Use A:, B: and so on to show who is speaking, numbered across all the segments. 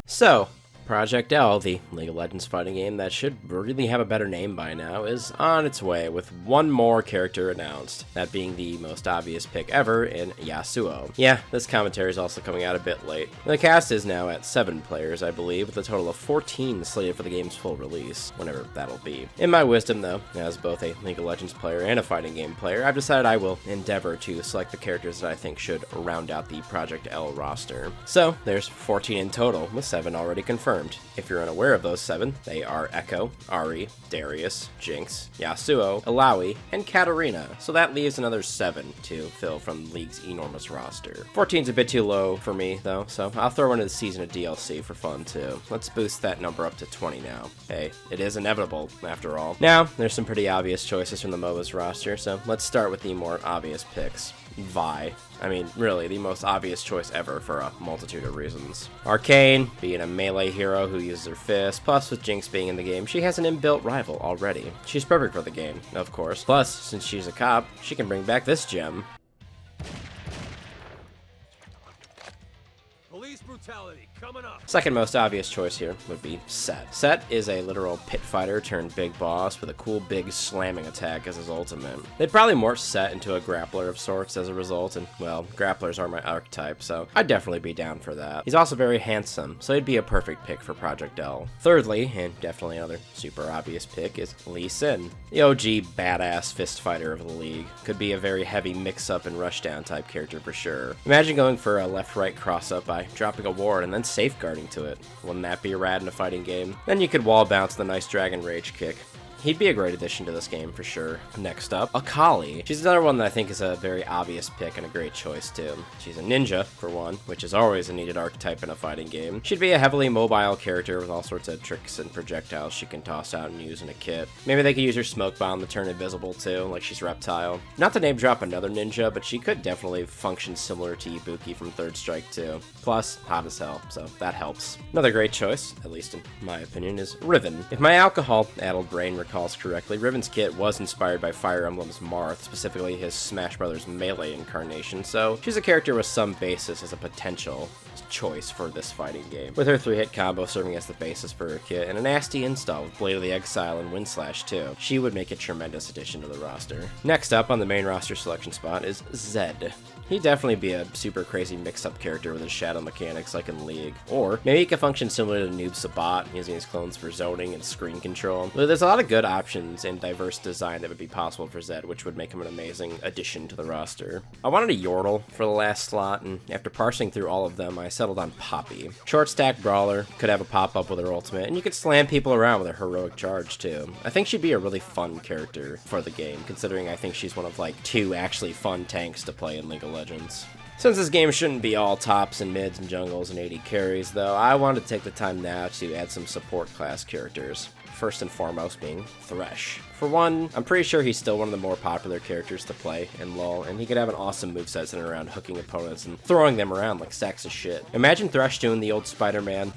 A: So, Project L, the League of Legends fighting game that should really have a better name by now, is on its way with one more character announced, that being the most obvious pick ever in Yasuo. Yeah, this commentary is also coming out a bit late. The cast is now at 7 players, I believe, with a total of 14 slated for the game's full release, whenever that'll be. In my wisdom, though, as both a League of Legends player and a fighting game player, I've decided I will endeavor to select the characters that I think should round out the Project L roster. So, there's 14 in total, with 7 already confirmed. If you're unaware of those 7, they are Echo, Ahri, Darius, Jinx, Yasuo, Illaoi, and Katarina, so that leaves another 7 to fill from the League's enormous roster. 14's a bit too low for me, though, so I'll throw in a season of DLC for fun, too. Let's boost that number up to 20 now. Hey, it is inevitable, after all. Now, there's some pretty obvious choices from the MOBA's roster, so let's start with the more obvious picks. Vi. I mean, really, the most obvious choice ever for a multitude of reasons. Arcane, being a melee hero who uses her fist, plus with Jinx being in the game, she has an inbuilt rival already. She's perfect for the game, of course. Plus, since she's a cop, she can bring back this gem.
B: Police brutality coming up.
A: Second most obvious choice here would be Set. Set is a literal pit fighter turned big boss with a cool big slamming attack as his ultimate. They'd probably morph Set into a grappler of sorts as a result, and well, grapplers are my archetype, so I'd definitely be down for that. He's also very handsome, so he'd be a perfect pick for Project L. Thirdly, and definitely another super obvious pick, is Lee Sin. The OG badass fist fighter of the league. Could be a very heavy mix-up and rushdown type character for sure. Imagine going for a left-right cross-up by dropping a ward and then safeguarding to it. Wouldn't that be rad in a fighting game? Then you could wall bounce the nice Dragon Rage kick. He'd be a great addition to this game for sure. Next up, Akali. She's another one that I think is a very obvious pick and a great choice too. She's a ninja, for one, which is always a needed archetype in a fighting game. She'd be a heavily mobile character with all sorts of tricks and projectiles she can toss out and use in a kit. Maybe they could use her smoke bomb to turn invisible too, like she's Reptile. Not to name drop another ninja, but she could definitely function similar to Ibuki from Third Strike too. Plus, hot as hell, so that helps. Another great choice, at least in my opinion, is Riven. If my alcohol-addled brain recalls correctly, Riven's kit was inspired by Fire Emblem's Marth, specifically his Smash Bros. Melee incarnation, so she's a character with some basis as a potential choice for this fighting game, with her 3-hit combo serving as the basis for her kit, and a nasty install with Blade of the Exile and Windslash too. She would make a tremendous addition to the roster. Next up on the main roster selection spot is Zed. He'd definitely be a super crazy mix-up character with his shadow mechanics like in League. Or maybe he could function similar to Noob Sabat, using his clones for zoning and screen control. But there's a lot of good options and diverse design that would be possible for Zed, which would make him an amazing addition to the roster. I wanted a Yordle for the last slot, and after parsing through all of them, I settled on Poppy. Short stack brawler, could have a pop-up with her ultimate, and you could slam people around with her heroic charge too. I think she'd be a really fun character for the game, considering I think she's one of like 2 actually fun tanks to play in League of Legends. Since this game shouldn't be all tops and mids and jungles and 80 carries though, I wanted to take the time now to add some support class characters. First and foremost being Thresh. For one, I'm pretty sure he's still one of the more popular characters to play in LoL, and he could have an awesome moveset centered around hooking opponents and throwing them around like sacks of shit. Imagine Thresh doing the old Spider-Man.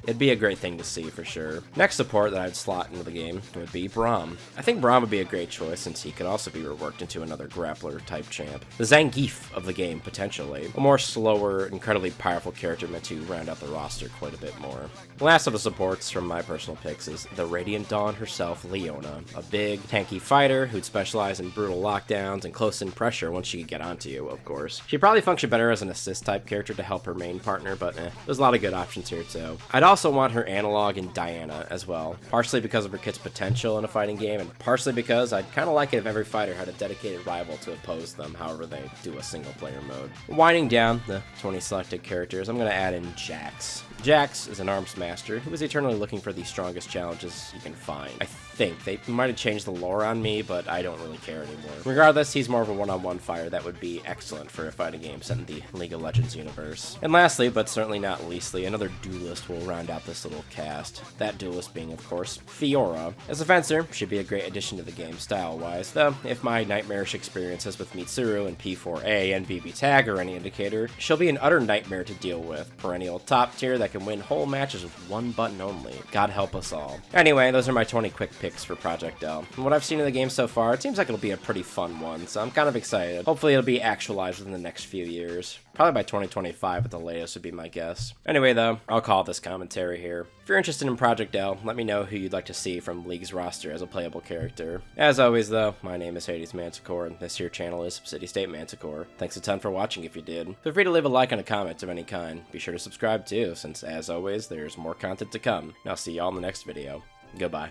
A: It'd be a great thing to see for sure. Next support that I'd slot into the game would be Braum. I think Braum would be a great choice since he could also be reworked into another grappler type champ. The Zangief of the game, potentially. A more slower, incredibly powerful character meant to round out the roster quite a bit more. Last of the supports from my personal picks is the Radiant Dawn herself, Leona. A big, tanky fighter who'd specialize in brutal lockdowns and close-in pressure once she could get onto you, of course. She'd probably function better as an assist type character to help her main partner, but there's a lot of good options here too. I'd also want her analog in Diana as well, partially because of her kit's potential in a fighting game, and partially because I'd kind of like it if every fighter had a dedicated rival to oppose them, however they do a single player mode. Winding down the 20 selected characters, I'm going to add in Jax. Jax is an arms master who is eternally looking for the strongest challenges you can find. I think they might have changed the lore on me, but I don't really care anymore. Regardless, he's more of a one-on-one fighter that would be excellent for a fighting game set in the League of Legends universe. And lastly, but certainly not leastly, another duelist will round out this little cast. That duelist being, of course, Fiora. As a fencer, she'd be a great addition to the game style-wise, though if my nightmarish experiences with Mitsuru and P4A and BB Tag are any indicator, she'll be an utter nightmare to deal with. Perennial top tier that can win whole matches with one button only. God help us all. Anyway, those are my 20 quick picks for Project L. From what I've seen of the game so far, it seems like it'll be a pretty fun one, so I'm kind of excited. Hopefully it'll be actualized within the next few years. Probably by 2025 at the latest would be my guess. Anyway though, I'll call this commentary here. If you're interested in Project L, let me know who you'd like to see from League's roster as a playable character. As always though, my name is HadesManticore, and this here channel is CityStateManticore. Thanks a ton for watching if you did. Feel free to leave a like and a comment of any kind. Be sure to subscribe too, since as always, there's more content to come. And I'll see y'all in the next video. Goodbye.